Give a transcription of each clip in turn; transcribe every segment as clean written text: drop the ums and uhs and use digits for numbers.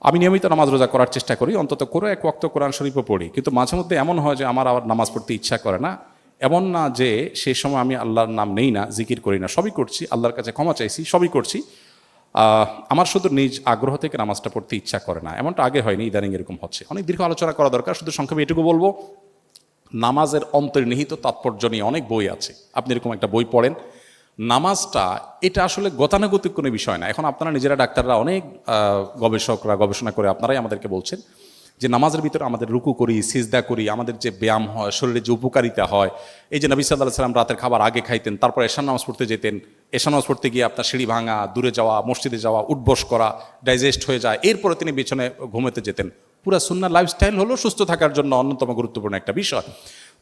আমি নিয়মিত নামাজ রোজা করার চেষ্টা করি, অন্তত করে এক ওয়াক্ত কোরআন শরীফও পড়ি, কিন্তু মাঝে মধ্যে এমন হয় যে আমার আবার নামাজ পড়তে ইচ্ছা করে না। এমন না যে সেই সময় আমি আল্লাহর নাম নেই না, জিকির করি না, সবই করছি, আল্লাহর কাছে ক্ষমা চাইছি, সবই করছি, আমার শুধু নিজ আগ্রহ থেকে নামাজটা পড়তে ইচ্ছা করে না। এমনটা আগে হয়নি, ইদানিং এরকম হচ্ছে। অনেক দীর্ঘ আলোচনা করা দরকার, শুধু সংক্ষেপে এটুকু বলবো, নামাজের অন্তর্নিহিত তাৎপর্য নিয়ে অনেক বই আছে। আপনি এরকম একটা বই পড়েন, নামাজটা এটা আসলে গতানুগতিক কোনো বিষয় না। এখন আপনারা নিজেরা ডাক্তাররা, অনেক গবেষকরা গবেষণা করে আপনারাই আমাদেরকে বলছেন যে নামাজের ভিতরে আমাদের রুকু করি, সিজদা করি, আমাদের যে ব্যায়াম হয়, শরীরে যে উপকারিতা হয়, এই যে নবী সাল্লাল্লাহু আলাইহি ওয়াসাল্লাম রাতের খাবার আগে খাইতেন, তারপর এশার নামাজ পড়তে যেতেন, এশার নামাজ পড়তে গিয়ে আপনার সিঁড়ি ভাঙা, দূরে যাওয়া, মসজিদে যাওয়া, উঠবস করা, ডাইজেস্ট হয়ে যায়, এরপরে তিনি বিছানে ঘুমোতে যেতেন। পুরা সুন্নাহ লাইফস্টাইল হলো সুস্থ থাকার জন্য অন্যতম গুরুত্বপূর্ণ একটা বিষয়।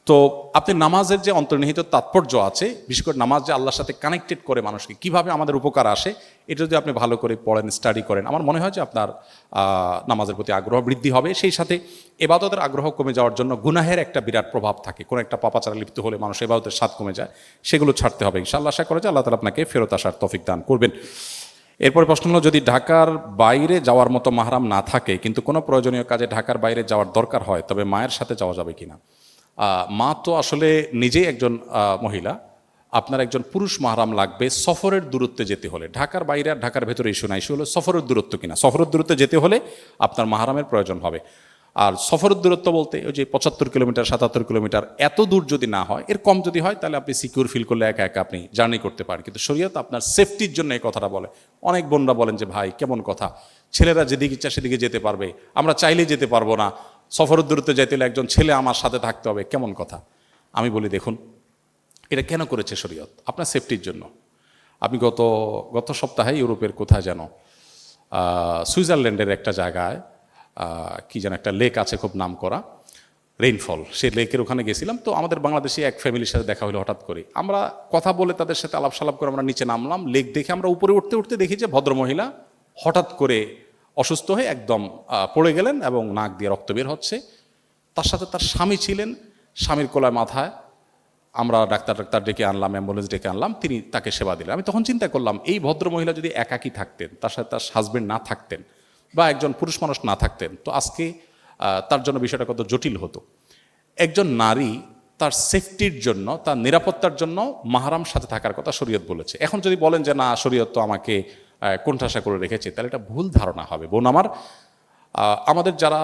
তো আপনি নামাজের যে অন্তর্নিহিত তাৎপর্য আছে, বিশেষ করে নামাজ যে আল্লাহর সাথে কানেক্টেড করে মানুষকে, কিভাবে আমাদের উপকার আসে, এটা যদি আপনি ভালো করে পড়েন, স্টাডি করেন, আমার মনে হয় যে আপনার নামাজের প্রতি আগ্রহ বৃদ্ধি হবে। সেই সাথে এবাদতের আগ্রহ কমে যাওয়ার জন্য গুনাহের একটা বিরাট প্রভাব থাকে। কোনো একটা পাপাচারে লিপ্ত হলে মানুষ এবাদতের স্বাদ কমে যায়, সেগুলো ছাড়তে হবে ইনশাআল্লাহ। আশা করে যে আল্লাহ তাআলা আপনাকে ফেরত আসার তৌফিক দান করবেন। এরপরে প্রশ্ন হলো, যদি ঢাকার বাইরে যাওয়ার মতো মাহরাম না থাকে কিন্তু কোনো প্রয়োজনীয় কাজে ঢাকার বাইরে যাওয়ার দরকার হয়, তবে মায়ের সাথে যাওয়া যাবে কিনা? মা তো আসলে নিজেই একজন মহিলা, আপনার একজন পুরুষ মাহরাম লাগবে সফরের দূরত্বে যেতে হলে। ঢাকার বাইরে আর ঢাকার ভেতরে ইস্যু না, ইস্যু হলো সফরের দূরত্ব কিনা। সফরের দূরত্বে যেতে হলে আপনার মাহরামের প্রয়োজন হবে। আর সফরের দূরত্ব বলতে ওই যে 75 কিলোমিটার 77 কিলোমিটার, এত দূর যদি না হয়, এর কম যদি হয়, তাহলে আপনি সিকিউর ফিল করলে একা একা আপনি জার্নি করতে পারেন। কিন্তু শরীয়ত আপনার সেফটির জন্য এই কথাটা বলে। অনেক বোনরা বলেন যে ভাই কেমন কথা, ছেলেরা যেদিকে ইচ্ছা সেদিকে যেতে পারবে, আমরা চাইলেই যেতে পারবো না, সফরের দূরত্বে যেতে হলে একজন ছেলে আমার সাথে থাকতে হবে, কেমন কথা? আমি বলি দেখুন, এটা কেন করেছে শরীয়ত? আপনার সেফটির জন্য। আমি গত সপ্তাহে ইউরোপের কোথায় যেন সুইজারল্যান্ডের একটা জায়গায় কি যেন একটা লেক আছে খুব নাম করা, রেইনফল, সেই লেকের ওখানে গেছিলাম। তো আমাদের বাংলাদেশি এক ফ্যামিলির সাথে দেখা হলো হঠাৎ করে। আমরা কথা বলে তাদের সাথে আলাপ সালাপ করে আমরা নিচে নামলাম। লেক দেখে আমরা উপরে উঠতে উঠতে দেখি যে ভদ্রমহিলা হঠাৎ করে অসুস্থ হয়ে একদম পড়ে গেলেন এবং নাক দিয়ে রক্ত বের হচ্ছে। তার সাথে তার স্বামী ছিলেন, স্বামীর কোলায় মাথায়। আমরা ডাক্তার ডেকে আনলাম, অ্যাম্বুলেন্স ডেকে আনলাম, তিনি তাকে সেবা দিলেন। আমি তখন চিন্তা করলাম, এই ভদ্রমহিলা যদি একাকী থাকতেন, তার সাথে তার হাজবেন্ড না থাকতেন, বা একজন পুরুষ মানুষ না থাকতেন, তো আজকে তার জন্য বিষয়টা কত জটিল হতো। একজন নারী তার সেফটির জন্য, তার নিরাপত্তার জন্য মাহরাম সাথে থাকার কথা শরীয়ত বলেছে। এখন যদি বলেন যে না, শরীয়ত তো আমাকে কোণঠাসা করে রেখেছে, তাহলে এটা ভুল ধারণা হবে। বোন আমার, আমাদের যারা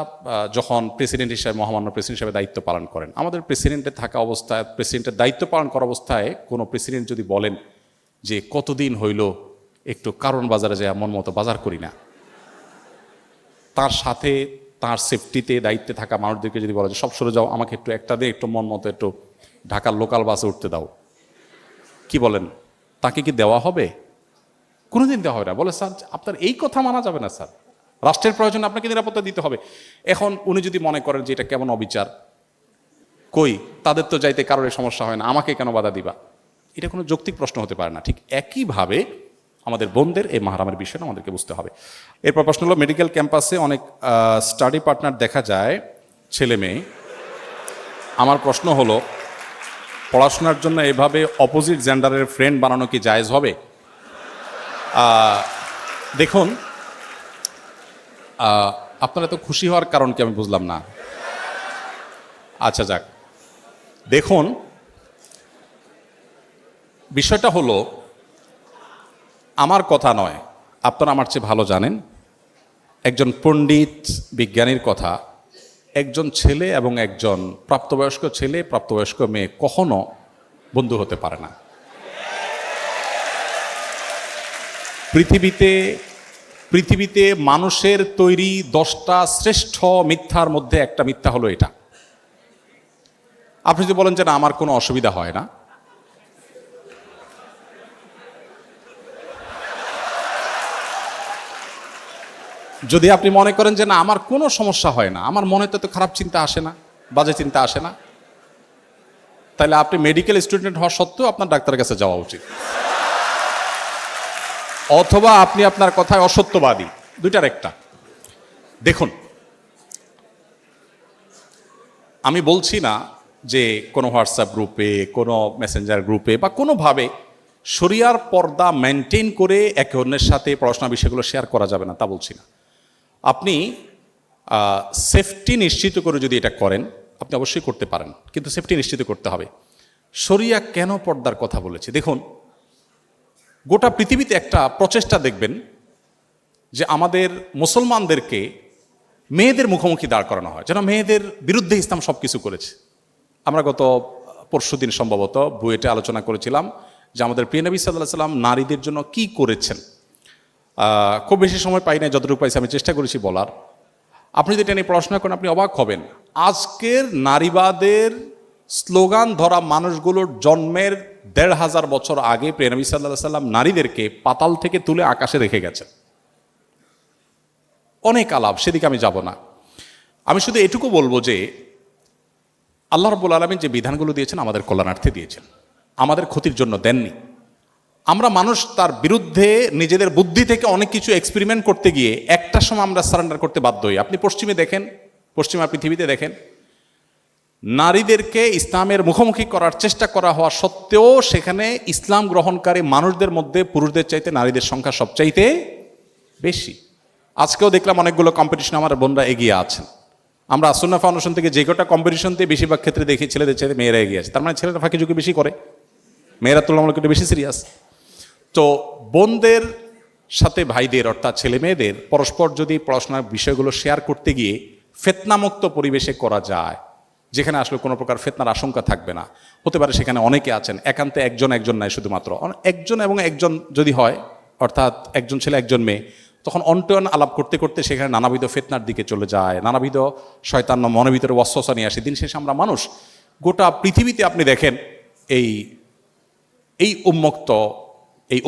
যখন প্রেসিডেন্ট হিসেবে, মহামান্য প্রেসিডেন্ট হিসেবে দায়িত্ব পালন করেন, আমাদের প্রেসিডেন্টের থাকা অবস্থায়, প্রেসিডেন্টের দায়িত্ব পালন করা অবস্থায় কোনো প্রেসিডেন্ট যদি বলেন যে কতদিন হইল একটু কারণ বাজারে যায় মন মতো বাজার করি না, তার সাথে তার সেফটিতে দায়িত্বে থাকা মানুষদেরকে যদি বলা যে সব সরে যাও, আমাকে একটু একটা দিয়ে একটু মন মতো একটু ঢাকার লোকাল বাসে উঠতে দাও, কি বলেন? তাকে কি দেওয়া হবে? কোনোদিন দেওয়া হবে না। বলে স্যার আপনার এই কথা মানা যাবে না স্যার, রাষ্ট্রের প্রয়োজনে আপনাকে নিরাপত্তা দিতে হবে। এখন উনি যদি মনে করেন যে এটা কেমন অবিচার, কই তাদের তো যাইতে কারোর সমস্যা হয় না, আমাকে কেন বাধা দিবা? এটা কোনো যৌক্তিক প্রশ্ন হতে পারে না। ঠিক একইভাবে আমাদের বোনদের এই মাহরামের বিষয়টা আমাদেরকে বুঝতে হবে। এরপর প্রশ্ন হলো, মেডিকেল ক্যাম্পাসে অনেক স্টাডি পার্টনার দেখা যায়, ছেলে মেয়ে। আমার প্রশ্ন হলো, পড়াশোনার জন্য এভাবে অপোজিট জেন্ডারের ফ্রেন্ড বানানো কি জায়েজ হবে? দেখুন, আপনারা তো খুশি হওয়ার কারণ কি আমি বুঝলাম না। আচ্ছা যাক, দেখুন বিষয়টা হলো, আমার কথা নয়, আপনারা আমার চেয়ে ভালো জানেন, একজন পণ্ডিত বিজ্ঞানীর কথা, একজন ছেলে এবং একজন প্রাপ্তবয়স্ক ছেলে, প্রাপ্তবয়স্ক মেয়ে কখনো বন্ধু হতে পারে না। পৃথিবীতে মানুষের তৈরি 10টা শ্রেষ্ঠ মিথ্যার মধ্যে একটা মিথ্যা হলো এটা। আপনি যদি বলেন যে না আমার কোনো অসুবিধা হয় না, যদি আপনি মনে করেন যে না আমার কোনো সমস্যা হয় না, আমার মনে তো খারাপ চিন্তা আসে না, বাজে চিন্তা আসে না, তাহলে আপনি মেডিকেল স্টুডেন্ট হওয়া সত্ত্বেও আপনার ডাক্তারের কাছে যাওয়া উচিত। অথবা আপনি আপনার কথায় অসত্যবাদী, দুইটার একটা। দেখুন, আমি বলছি না যে কোনো হোয়াটসঅ্যাপ গ্রুপে, কোনো মেসেঞ্জার গ্রুপে বা কোনোভাবে শরিয়ার পর্দা মেনটেন করে একে অন্যের সাথে পড়াশোনা বিষয়গুলো শেয়ার করা যাবে না, তা বলছি না। আপনি সেফটি নিশ্চিত করে যদি এটা করেন, আপনি অবশ্যই করতে পারেন, কিন্তু সেফটি নিশ্চিত করতে হবে। শরিয়া কেন পর্দার কথা বলেছে? দেখুন, গোটা পৃথিবীতে একটা প্রচেষ্টা দেখবেন যে আমাদের মুসলমানদেরকে মেয়েদের মুখোমুখি দাঁড় করানো হয়, যেন মেয়েদের বিরুদ্ধে ইসলাম সব কিছু করেছে। আমরা গত পরশুদিন সম্ভবত বুয়েটে আলোচনা করেছিলাম যে আমাদের প্রিয় নবী সাল্লাল্লাহু আলাইহি সাল্লাম নারীদের জন্য কি করেছেন। খুব বেশি সময় পাই না, যতটুকু পাইছি আমি চেষ্টা করেছি বলার। আপনি যদি এটা নিয়ে পড়াশোনা করেন আপনি অবাক হবেন। আজকের নারীবাদের স্লোগান ধরা মানুষগুলোর জন্মের ১৫০০ বছর আগে প্রিয় নবী সাল্লাল্লাহু আলাইহি সাল্লাম নারীদেরকে পাতাল থেকে তুলে আকাশে রেখে গেছেন। অনেক আলাপ, সেদিকে আমি যাব না। আমি শুধু এটুকু বলবো যে আল্লাহ রাব্বুল আলামিন যে বিধানগুলো দিয়েছেন আমাদের কল্যাণার্থে দিয়েছেন, আমাদের ক্ষতির জন্য দেননি। আমরা মানুষ তার বিরুদ্ধে নিজেদের বুদ্ধি থেকে অনেক কিছু এক্সপেরিমেন্ট করতে গিয়ে একটা সময় আমরা সারেন্ডার করতে বাধ্য হই। আপনি পশ্চিমে দেখেন, পশ্চিমা পৃথিবীতে দেখেন, নারীদেরকে ইসলামের মুখোমুখি করার চেষ্টা করা হওয়া সত্ত্বেও সেখানে ইসলাম গ্রহণকারী মানুষদের মধ্যে পুরুষদের চাইতে নারীদের সংখ্যা সবচাইতে বেশি। আজকেও দেখলাম অনেকগুলো কম্পিটিশন আমার বোনরা এগিয়ে আছেন। আমরা সুন্নাহ ফাউন্ডেশন থেকে যে কটা কম্পিটিশনতে বেশিরভাগ ক্ষেত্রে দেখি ছেলেদের চাইতে মেয়েরা এগিয়ে আছে। তার মানে ছেলেরা ফাঁকি ঝুঁকি বেশি করে, মেয়েরা তুলনামূলক একটু বেশি সিরিয়াস। তো বোনদের সাথে ভাইদের অর্থাৎ ছেলে মেয়েদের পরস্পর যদি পড়াশোনার বিষয়গুলো শেয়ার করতে গিয়ে ফিতনামুক্ত পরিবেশে করা যায়, যেখানে আসলে কোনো প্রকার ফিতনার আশঙ্কা থাকবে না। হতে পারে সেখানে অনেকে আছেন, একান্তে একজন নাই, শুধুমাত্র একজন এবং একজন যদি হয়, অর্থাৎ একজন ছেলে একজন মেয়ে, তখন অন্টন আলাপ করতে করতে সেখানে নানাবিধ ফিতনার দিকে চলে যায়, নানাবিধ শয়তান মনের ভিতরে ওয়াসওয়াসা নিয়ে আসে। দিন শেষে আমরা মানুষ, গোটা পৃথিবীতে আপনি দেখেন এই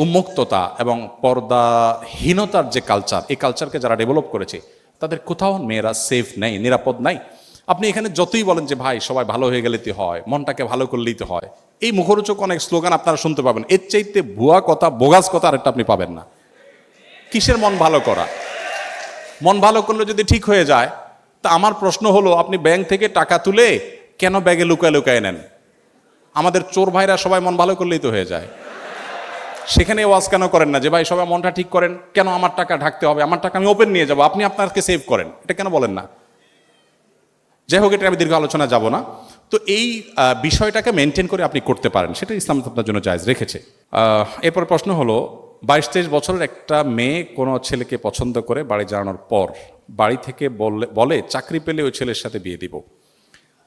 উন্মুক্ততা এবং পর্দাহীনতার যে কালচার, এই কালচারকে যারা ডেভেলপ করেছে তাদের কোথাও মেয়েরা সেফ নেই, নিরাপদ নাই। আপনি এখানে যতই বলেন যে ভাই সবাই ভালো হয়ে গেলেই হয়, মনটাকে ভালো করলেই তো হয়, এই মুখরোচক অনেক স্লোগান আপনারা শুনতে পাবেন। এর চাইতে ভুয়া কথা, বোগাস কথা আরেকটা আপনি পাবেন না। কিসের মন ভালো করা? মন ভালো করলে যদি ঠিক হয়ে যায়, তা আমার প্রশ্ন হলো, আপনি ব্যাংক থেকে টাকা তুলে কেন ব্যাগে লুকায় লুকায় নেন? আমাদের চোর ভাইরা সবাই মন ভালো করলেই তো হয়ে যায়। সেখানে ওয়াজ কেন করেন না যে ভাই সবাই মনটা ঠিক করেন, কেন আমার টাকা ঢাকতে হবে, আমার টাকা আমি ওপেন নিয়ে যাবো, আপনি আপনাকে সেভ করেন, এটা কেন বলেন না? যাই হোক, এটা আমি দীর্ঘ আলোচনা যাব না। তো এই বিষয়টাকে মেনটেন করে আপনি করতে পারেন, সেটা ইসলাম আপনার জন্য জায়েজ রেখেছে। এরপর প্রশ্ন হলো, 22-23 বছরের একটা মেয়ে কোনো ছেলেকে পছন্দ করে বাড়ি জানানোর পর বাড়ি থেকে বলে চাকরি পেলে ওই ছেলের সাথে বিয়ে দিব।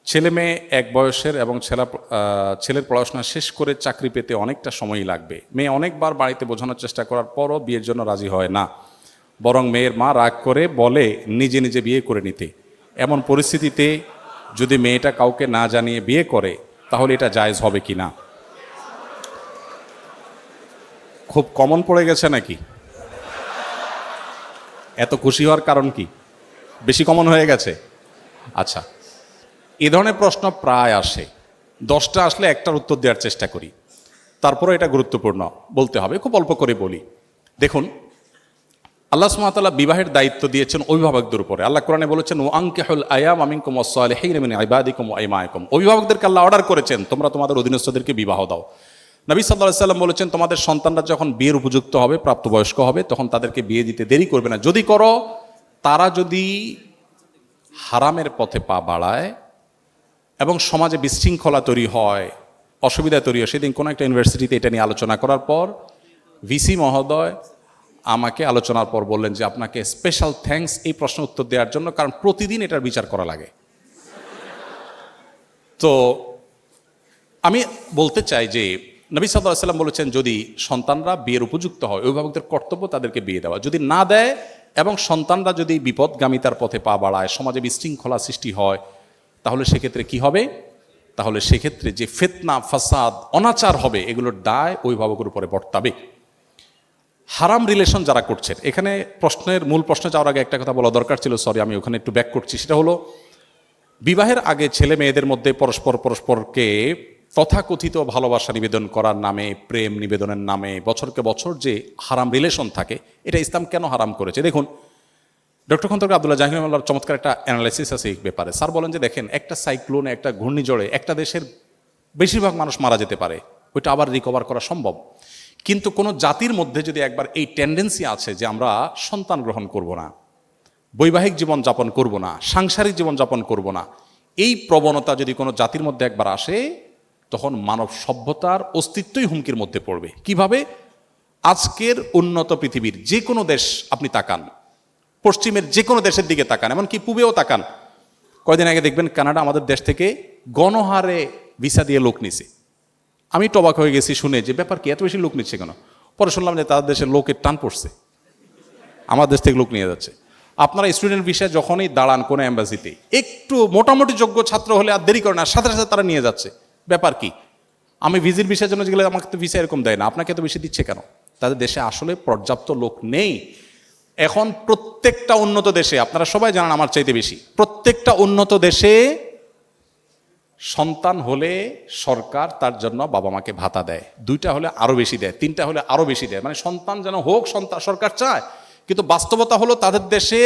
ছেলে মেয়ে এক বয়সের এবং ছেলের পড়াশোনা শেষ করে চাকরি পেতে অনেকটা সময়ই লাগবে। মেয়ে অনেকবার বাড়িতে বোঝানোর চেষ্টা করার পরও বিয়ের জন্য রাজি হয় না, বরং মেয়ের মা রাগ করে বলে নিজে নিজে বিয়ে করে নিতে। এমন পরিস্থিতিতে যদি মেয়েটা কাউকে না জানিয়ে বিয়ে করে তাহলে এটা জায়েজ হবে কি না? খুব কমন পড়ে গেছে নাকি? এত খুশি হওয়ার কারণ কি? বেশি কমন হয়ে গেছে? আচ্ছা, এ ধরনের প্রশ্ন প্রায় আসে। 10টা আসলে একটার উত্তর দেওয়ার চেষ্টা করি, তারপরে এটা গুরুত্বপূর্ণ বলতে হবে, খুব অল্প করে বলি। দেখুন, আল্লাহ সুবহানাহু ওয়া তাআলা বিবাহের দায়িত্ব দিয়েছেন অভিভাবকদের উপরে। আল্লাহ কোরআনে বলেছেন, ওয়ানকিহুল আয়ামা মিনকুম ওয়াস-সালিহিনা মিন ইবাদিকুম ওয়া ইমাইকুম। অভিভাবকদেরকে আল্লাহ অর্ডার করেছেন তোমরা তোমাদের অধীনস্থদেরকে বিবাহ দাও। নবী সাল্লাল্লাহু আলাইহি সাল্লাম বলেছেন, তোমাদের সন্তানরা যখন বিয়ের উপযুক্ত হবে, প্রাপ্তবয়স্ক হবে, তখন তাদেরকে বিয়ে দিতে দেরি করবে না। যদি করো, তারা যদি হারামের পথে পা বাড়ায় এবং সমাজে বিশৃঙ্খলা তৈরি হয়, অসুবিধা তৈরি হয়। সেদিন কোনো একটা ইউনিভার্সিটিতে এটা নিয়ে আলোচনা করার পর ভিসি মহোদয় আমাকে আলোচনার পর বললেন যে আপনাকে স্পেশাল থ্যাঙ্কস এই প্রশ্ন উত্তর দেওয়ার জন্য, কারণ প্রতিদিন এটার বিচার করা লাগে। তো আমি বলতে চাই যে নবী সাল্লাল্লাহু আলাইহি সাল্লাম বলেছেন, যদি সন্তানরা বিয়ের উপযুক্ত হয় অভিভাবকদের কর্তব্য তাদেরকে বিয়ে দেওয়া। যদি না দেয় এবং সন্তানরা যদি বিপদগামিতার পথে পা বাড়ায়, সমাজে বিশৃঙ্খলা সৃষ্টি হয়, তাহলে সেক্ষেত্রে কি হবে? তাহলে সেক্ষেত্রে যে ফিতনা, ফাসাদ, অনাচার হবে, এগুলোর দায় অভিভাবকের উপরে বর্তাবে। হারাম রিলেশন যারা করছেন, এখানে মূল প্রশ্নে যাওয়ার আগে একটা কথা বলা দরকার ছিল, সরি আমি ওখানে একটু ব্যাক করছি। সেটা হলো, বিবাহের আগে ছেলে মেয়েদের মধ্যে পরস্পরকে তথাকথিত ভালোবাসা নিবেদন করার নামে, প্রেম নিবেদনের নামে বছরকে বছর যে হারাম রিলেশন থাকে, এটা ইসলাম কেন হারাম করেছে? দেখুন, ডক্টর খন্দকার আব্দুল্লাহ জাহির রহমাতুল্লাহর চমৎকার একটা অ্যানালাইসিস আছে এই ব্যাপারে। স্যার বলেন যে দেখেন, একটা সাইক্লোনে, একটা ঘূর্ণিঝড়ে একটা দেশের বেশিরভাগ মানুষ মারা যেতে পারে, ওইটা আবার রিকভার করা সম্ভব। কিন্তু কোনো জাতির মধ্যে যদি একবার এই টেন্ডেন্সি আছে যে আমরা সন্তান গ্রহণ করব না, বৈবাহিক জীবন যাপন করব না, সাংসারিক জীবন যাপন করব না, এই প্রবণতা যদি কোনো জাতির মধ্যে একবার আসে, তখন মানব সভ্যতার অস্তিত্বই হুমকির মধ্যে পড়বে। কিভাবে? আজকের উন্নত পৃথিবীর যে কোনো দেশ আপনি তাকান, পশ্চিমের যে কোনো দেশের দিকে তাকান, এমনকি পূবেও তাকান, কয়দিন আগে দেখবেন কানাডা আমাদের দেশ থেকে গণহারে ভিসা দিয়ে লোক নিছে। আমি তো অবাক হয়ে গেছি শুনে, যে ব্যাপার কি, এত বেশি লোক নিচ্ছে কেন? পরে শুনলাম যে তাদের দেশের লোকের টান পড়ছে, আমার দেশ থেকে লোক নিয়ে যাচ্ছে। আপনারা স্টুডেন্ট ভিসায় যখনই দাঁড়ান কোনো অ্যাম্বাসিতে, একটু মোটামুটি যোগ্য ছাত্র হলে আর দেরি করে না, সাথে সাথে তারা নিয়ে যাচ্ছে। ব্যাপার কি? আমি ভিজিট ভিসার জন্য গেলে আমাকে তো ভিসা এরকম দেয় না, আপনাকে তো বেশি দিচ্ছে কেন? তাদের দেশে আসলে পর্যাপ্ত লোক নেই। এখন প্রত্যেকটা উন্নত দেশে, আপনারা সবাই জানেন আমার চাইতে বেশি, প্রত্যেকটা উন্নত দেশে সন্তান হলে সরকার তার জন্য বাবা মাকে ভাতা দেয়, 2টা হলে আরো বেশি দেয়, 3টা হলে আরো বেশি দেয়, মানে সন্তান যেন হোক সন্তান সরকার চায়। কিন্তু বাস্তবতা হলো তাদের দেশে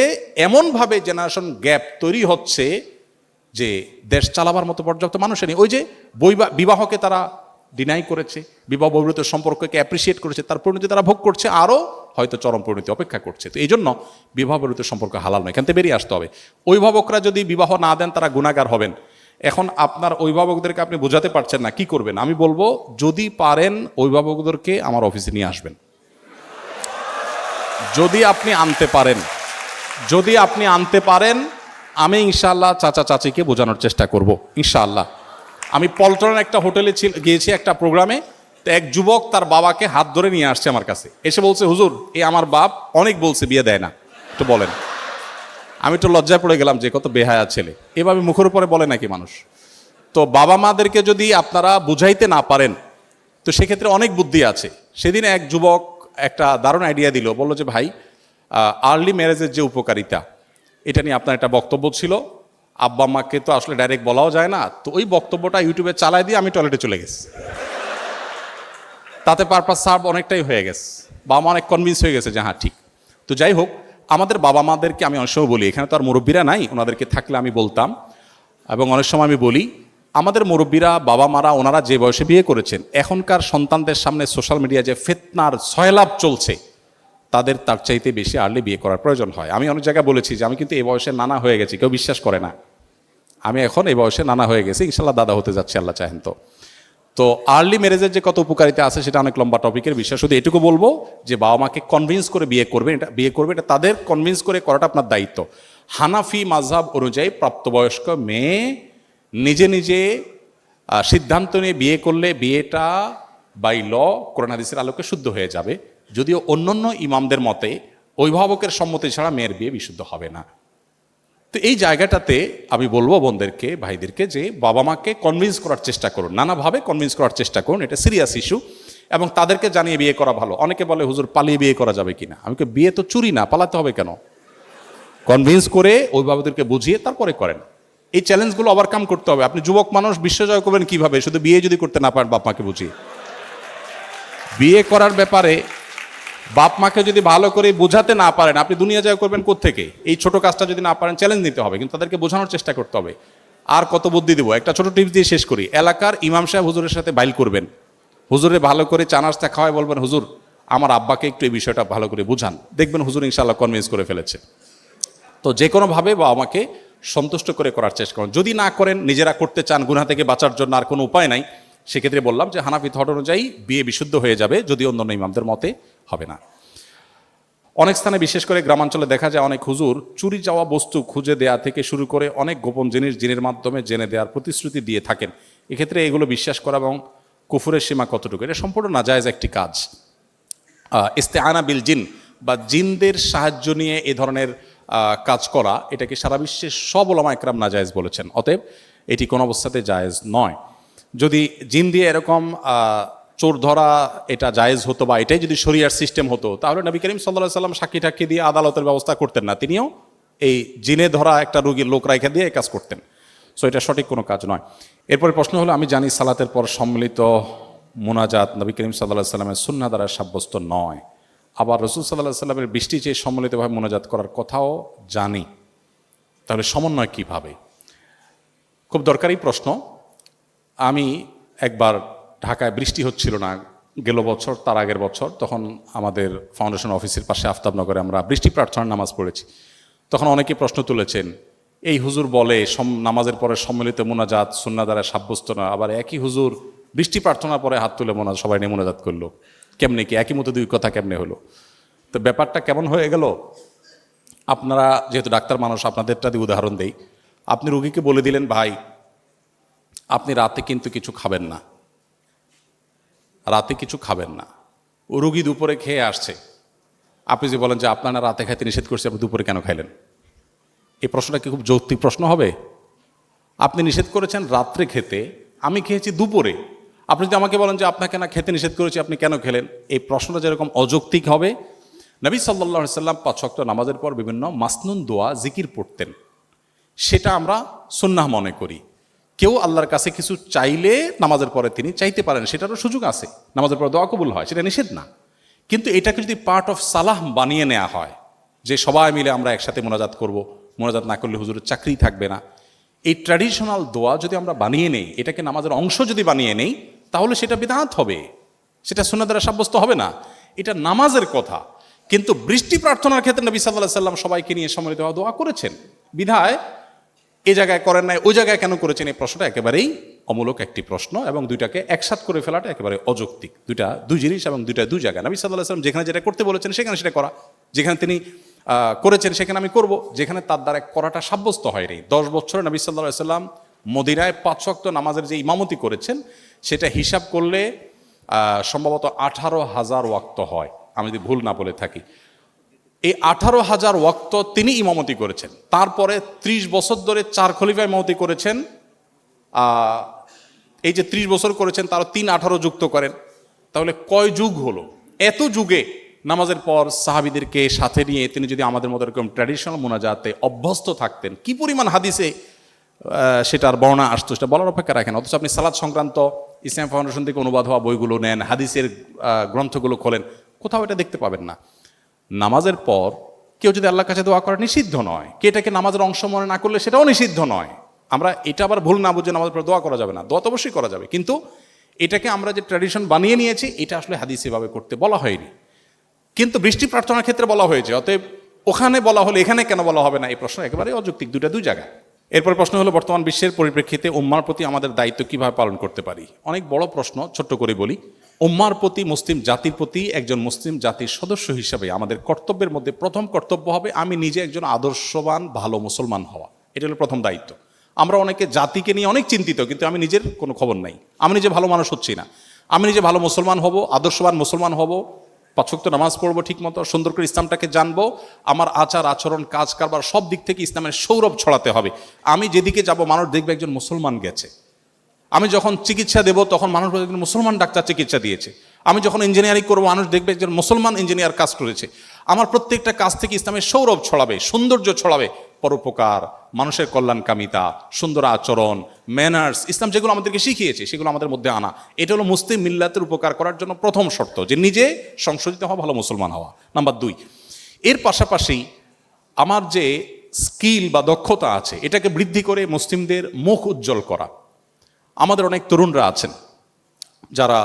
এমনভাবে জেনারেশন গ্যাপ তৈরি হচ্ছে যে দেশ চালাবার মতো পর্যাপ্ত মানুষ নেই। ওই যে বিবাহকে তারা ডিনাই করেছে, বিবাহ বহির্ভূত সম্পর্ককে অ্যাপ্রিসিয়েট করেছে, তার পরিণতি তারা ভোগ করছে, আরও হয়তো চরম পরিণতি অপেক্ষা করছে। তো এই জন্য বিবাহ বহির্ভূত সম্পর্ক হালাল নয়, এখান থেকে বেরিয়ে আসতে হবে। অভিভাবকরা যদি বিবাহ না দেন তারা গুনাহগার হবেন। এখন আপনার অভিভাবকদেরকে আপনি বোঝাতে পারছেন না, কি করবেন? আমি বলবো, যদি পারেন অভিভাবকদেরকে আমার অফিসে নিয়ে আসবেন। যদি আপনি আনতে পারেন, আমি ইনশাআল্লাহ চাচা চাচিকে বোঝানোর চেষ্টা করব ইনশাআল্লাহ। আমি পল্টনের একটা হোটেলে গিয়েছি একটা প্রোগ্রামে, তো এক যুবক তার বাবাকে হাত ধরে নিয়ে আসছে আমার কাছে, এসে বলছে, হুজুর এই আমার বাপ অনেক বলছে বিয়ে দেয় না, একটু বলেন। আমি একটু লজ্জায় পড়ে গেলাম যে কত বেহায়া ছেলে, এভাবে মুখের উপরে বলে নাকি মানুষ? তো বাবা মাদেরকে যদি আপনারা বুঝাইতে না পারেন, তো সেক্ষেত্রে অনেক বুদ্ধি আছে। সেদিন এক যুবক একটা দারুণ আইডিয়া দিল, বললো যে ভাই, আর্লি ম্যারেজের যে উপকারিতা, এটা নিয়ে আপনার একটা বক্তব্য ছিল, আব্বা আম্মাকে তো আসলে ডাইরেক্ট বলাও যায় না, তো ওই বক্তব্যটা ইউটিউবে চালাই দিয়ে আমি টয়লেটে চলে গেছি, তাতে পারপাস সার্ভ অনেকটাই হয়ে গেছে, বাবা মা অনেক কনভিন্স হয়ে গেছে যে হ্যাঁ ঠিক। তো যাই হোক, আমাদের বাবা মাদেরকে আমি অনেক সময় বলি, এখানে তো আর মুরব্বীরা নাই, ওনাদেরকে থাকলে আমি বলতাম, এবং অনেক সময় আমি বলি, আমাদের মুরব্বীরা বাবা মারা ওনারা যে বয়সে বিয়ে করেছেন, এখনকার সন্তানদের সামনে সোশ্যাল মিডিয়া যে ফিতনার সয়লাভ চলছে, তাদের তার চাইতে বেশি আর্লি বিয়ে করার প্রয়োজন হয়। আমি অনেক জায়গায় বলেছি যে আমি কিন্তু এই বয়সে নানা হয়ে গেছি, কেউ বিশ্বাস করে না, আমি এখন এই বয়সে নানা হয়ে গেছি, ইনশাল্লাহ দাদা হতে যাচ্ছে আল্লাহ চাহেন তো। তো আর্লি ম্যারেজের যে কত উপকারিতা আছে সেটা অনেক লম্বা টপিকের বিষয়। শুধু এটুকু বলবো যে বাবা মাকে কনভিন্স করে বিয়ে করবে, এটা তাদের কনভিন্স করে করাটা আপনার দায়িত্ব। হানাফি মাযহাব অনুযায়ী প্রাপ্তবয়স্ক মেয়ে নিজে নিজে সিদ্ধান্ত নিয়ে বিয়ে করলে বিয়েটা বাই ল কোরআন হাদিসের আলোকে শুদ্ধ হয়ে যাবে। যদিও অন্যান্য ইমামদের মতে অভিভাবকের সম্মতি ছাড়া মেয়ের বিয়ে বিশুদ্ধ হবে না। তো এই জায়গাটাতে আমি বলবো বোনদেরকে, ভাইদেরকে, যে বাবা মাকে কনভিন্স করার চেষ্টা করুন, নানাভাবে কনভিন্স করার চেষ্টা করুন, এটা সিরিয়াস ইস্যু, এবং তাদেরকে জানিয়ে বিয়ে করা ভালো। অনেকে বলে হুজুর পালিয়ে বিয়ে করা যাবে কিনা, আমি বিয়ে তো চুরি না, পালাতে হবে কেন? কনভিন্স করে অভিভাবকদেরকে বুঝিয়ে তারপরে করেন। এই চ্যালেঞ্জগুলো ওভারকাম করতে হবে। আপনি যুবক মানুষ, বিশ্বজয় করবেন কিভাবে? শুধু বিয়ে যদি করতে না পারেন বাপ মাকে বুঝিয়ে। বিয়ে করার ব্যাপারে বাপ মাকে যদি ভালো করে বোঝাতে না পারেন, আপনি দুনিয়া জয় করবেন কোত্থেকে? এই ছোট কাজটা যদি না পারেন, চ্যালেঞ্জ নিতে হবে, কিন্তু তাদেরকে বোঝানোর চেষ্টা করতে হবে। আর কত বুদ্ধি দেবো, একটা ছোট টিপস দিয়ে শেষ করি। এলাকার ইমাম সাহেব হুজুরের সাথে বাইল করবেন, হুজুরে ভালো করে চা নাস্তা খাওয়ায় বলবেন, হুজুর আমার আব্বাকে একটু এই বিষয়টা ভালো করে বুঝান, দেখবেন হুজুর ইনশাআল্লাহ কনভিন্স করে ফেলেছে। তো যে কোনোভাবে বাবা মাকে সন্তুষ্ট করে করার চেষ্টা করেন। যদি না করেন, নিজেরা করতে চান গুনাহ থেকে বাঁচার জন্য, আর কোনো উপায় নাই, সেক্ষেত্রে বললাম যে হানাফি থট অনুযায়ী বিয়ে বিশুদ্ধ হয়ে যাবে, যদি অন্যান্য ইমামদের মতে হবে না। অনেক স্থানে, বিশেষ করে গ্রামাঞ্চলে দেখা যায় অনেক হুজুর চুরি যাওয়া বস্তু খুঁজে দেয়া থেকে শুরু করে অনেক গোপন জিনিস জিনের মাধ্যমে জেনে দেওয়ার প্রতিশ্রুতি দিয়ে থাকেন। এক্ষেত্রে এগুলো বিশ্বাস করা এবং কুফুরের সীমা কতটুকু, এটা সম্পূর্ণ নাজায়েজ একটি কাজ। ইস্তেআনা বিল জিন বা জিনদের সাহায্য নিয়ে এ ধরনের কাজ করা, এটাকে সারা বিশ্বের সব উলামা একরাম নাজায়েজ বলেছেন। অতএব এটি কোনো অবস্থাতে জায়েজ নয়। যদি জিন দিয়ে এরকম চোর ধরা এটা জায়েজ হতো, বা এটাই যদি শরিয়ার সিস্টেম হতো, তাহলে নবী করিম সাল্লাল্লাহু আলাইহি সাল্লাম সাক্ষী টাক্ষী দিয়ে আদালতের ব্যবস্থা করতেন না, তিনিও এই জিনে ধরা একটা রোগীর লোক রাইখা দিয়ে এই কাজ করতেন। সো এটা সঠিক কোনো কাজ নয়। এরপরে প্রশ্ন হলো, আমি জানি সালাতের পর সম্মিলিত মুনাজাত নবী করিম সাল্লাল্লাহু আলাইহি সাল্লামের সুন্নাহ দ্বারা সাব্যস্ত নয়, আবার রাসূল সাল্লাল্লাহু আলাইহি সাল্লামের বৃষ্টি চেয়ে সম্মিলিতভাবে মুনাজাত করার কথাও জানি, তাহলে সমন্বয় কিভাবে? খুব দরকারি প্রশ্ন। আমি একবার ঢাকায় বৃষ্টি হচ্ছিল না গেল বছর, তার আগের বছর, তখন আমাদের ফাউন্ডেশন অফিসের পাশে আফতাবনগরে আমরা বৃষ্টি প্রার্থনার নামাজ পড়েছি। তখন অনেকে প্রশ্ন তুলেছেন, এই হুজুর বলে নামাজের পরে সম্মিলিত মোনাজাত সুন্নাহ দ্বারা সাব্যস্ত না, আবার একই হুজুর বৃষ্টি প্রার্থনার পরে হাত তুলে সবাই নিয়ে মোনাজাত করলো, কেমনে কি একই মতো দুই কথা কেমনে হলো? তো ব্যাপারটা কেমন হয়ে গেল, আপনারা যেহেতু ডাক্তার মানুষ আপনাদেরটা দিয়ে উদাহরণ দেই। আপনি রোগীকে বলে দিলেন, ভাই আপনি রাতে কিন্তু কিছু খাবেন না, রাতে কিছু খাবেন না। ও রোগী দুপুরে খেয়ে আসছে, আপনি যে বলেন যে আপনারা রাতে খাইতে নিষেধ করছে, আপনি দুপুরে কেন খাইলেন? এই প্রশ্নটা কি খুব যৌক্তিক প্রশ্ন হবে? আপনি নিষেধ করেছেন রাত্রে খেতে, আমি খেয়েছি দুপুরে, আপনি যদি আমাকে বলেন যে আপনাকে না খেতে নিষেধ করেছি, আপনি কেন খেলেন? এই প্রশ্নটা যেরকম অযৌক্তিক হবে। নবী সাল্লাল্লাহু আলাইহি সাল্লাম 5 ওয়াক্ত নামাজের পর বিভিন্ন মাসনুন দোয়া জিকির পড়তেন, সেটা আমরা সুন্নাহ মনে করি। কেউ আল্লাহর কাছে কিছু চাইলে নামাজের পরে তিনি চাইতে পারেন, সেটারও সুযোগ আছে, নামাজের পরে দোয়া কবুল হয়, সেটা নিষেধ না। কিন্তু এটাকে যদি পার্ট অফ সালাহ বানিয়ে নেওয়া হয়, যে সবাই মিলে আমরা একসাথে মোনাজাত করব, মোনাজাত না করলে হুজুরের চাকরি থাকবে না, এই ট্র্যাডিশনাল দোয়া যদি আমরা বানিয়ে নেই, এটাকে নামাজের অংশ যদি বানিয়ে নেই, তাহলে সেটা বিদআত হবে, সেটা সুন্নাহ দ্বারা সাব্যস্ত হবে না। এটা নামাজের কথা। কিন্তু বৃষ্টি প্রার্থনার ক্ষেত্রে নবী সাল্লাল্লাহু আলাইহি সাল্লাম সবাইকে নিয়ে সম্মিলিত দোয়া করেছেন, বিধায় এ জায়গায় করেন নাই ওই জায়গায় কেন করেছেন, এই প্রশ্নটা একেবারেই অমূলক একটি প্রশ্ন, এবং দুইটাকে একসাথ করে ফেলাটা একেবারে অযৌক্তিক। দুই জিনিস এবং দুই জায়গায়। নবী সাল্লাল্লাহু আলাইহি সাল্লাম যেখানে যেটা করতে বলেছেন সেখানে সেটা করা, যেখানে তিনি করেছেন সেখানে আমি করব, যেখানে তার দ্বারা করাটা সাব্যস্ত হয়নি। 10 বছরে নবী সাল্লাল্লাহু আলাইহি সাল্লাম মদিনায় 5 ওয়াক্ত নামাজের যে ইমামতি করেছেন, সেটা হিসাব করলে সম্ভবত 18,000 ওয়াক্ত হয়, আমি যদি ভুল না বলে থাকি। এই 18,000 ওয়াক্ত তিনি ইমামতি করেছেন। তারপরে 30 বছর ধরে 4 খলিফা ইমামতি করেছেন। এই যে 30 বছর করেছেন, তারও 3-18 যুক্ত করেন, তাহলে কয় যুগ হলো? এত যুগে নামাজের পর সাহাবীদেরকে সাথে নিয়ে তিনি যদি আমাদের মতো এরকম ট্র্যাডিশনাল মোনাজাতে অভ্যস্ত থাকতেন, কি পরিমাণ হাদিসে সেটার বর্ণনা আসতো, সেটা বলার অপেক্ষা রাখেন। অথচ আপনি সালাত সংক্রান্ত ইসলাম ফাউন্ডেশন থেকে অনুবাদ হওয়া বইগুলো নেন, হাদিসের গ্রন্থগুলো খোলেন, কোথাও এটা দেখতে পাবেন না। নামাজের পর কেউ যদি আল্লাহর কাছে দোয়া করা নিষিদ্ধ নয়, কে এটাকে নামাজের অংশ মনে না করলে সেটাও নিষিদ্ধ নয়। আমরা এটা আবার ভুল না বুঝে নামাজের পর দোয়া করা যাবে না, দোয়া তো অবশ্যই করা যাবে, কিন্তু এটাকে আমরা যে ট্র্যাডিশন বানিয়ে নিয়েছি, এটা আসলে হাদিসে এভাবে করতে বলা হয়নি। কিন্তু বৃষ্টি প্রার্থনার ক্ষেত্রে বলা হয়েছে, অতএব ওখানে বলা হলে এখানে কেন বলা হবে না, এই প্রশ্ন একেবারে অযৌক্তিক, দুই জায়গায়। এরপর প্রশ্ন হলো, বর্তমান বিশ্বের পরিপ্রেক্ষিতে উম্মার প্রতি আমাদের দায়িত্ব কিভাবে পালন করতে পারি? অনেক বড় প্রশ্ন, ছোট্ট করে বলি। উম্মার প্রতি, মুসলিম জাতির প্রতি একজন মুসলিম জাতির সদস্য হিসাবে আমাদের কর্তব্যের মধ্যে প্রথম কর্তব্য হবে আমি নিজে একজন আদর্শবান ভালো মুসলমান হওয়া। এটা হলো প্রথম দায়িত্ব। আমরা অনেকে জাতিকে নিয়ে অনেক চিন্তিত, কিন্তু আমি নিজের কোনো খবর নাই, আমি নিজে ভালো মানুষ হচ্ছি না। আমি নিজে ভালো মুসলমান হব, আদর্শবান মুসলমান হব, 5 ওয়াক্ত নামাজ পড়বো ঠিক মতো, সুন্দর করে ইসলামটাকে জানবো, আমার আচার আচরণ কাজ কারবার সব দিক থেকে ইসলামের সৌরভ ছড়াতে হবে। আমি যেদিকে যাব মানুষ দেখবে একজন মুসলমান গেছে। আমি যখন চিকিৎসা দেব তখন মানুষ বলবে একজন মুসলমান ডাক্তার চিকিৎসা দিয়েছে। আমি যখন ইঞ্জিনিয়ারিং করবো মানুষ দেখবে একজন মুসলমান ইঞ্জিনিয়ার কাজ করেছে। আমার প্রত্যেকটা কাজ থেকে ইসলামের সৌরভ ছড়াবে, সৌন্দর্য ছড়াবে, পরোপকার, মানুষের কল্যাণকামিতা, সুন্দর আচরণ, ম্যানার্স, ইসলাম যেগুলো আমাদেরকে শিখিয়েছে সেগুলো আমাদের মধ্যে আনা। এটা হলো মুসলিম মিল্লাতের উপকার করার জন্য প্রথম শর্ত, যে নিজে সংশোধিত হওয়া, ভালো মুসলমান হওয়া। নাম্বার 2, এর পাশাপাশি আমার যে স্কিল বা দক্ষতা আছে এটাকে বৃদ্ধি করে মুসলিমদের মুখ উজ্জ্বল করা। আমাদের অনেক তরুণরা আছেন যারা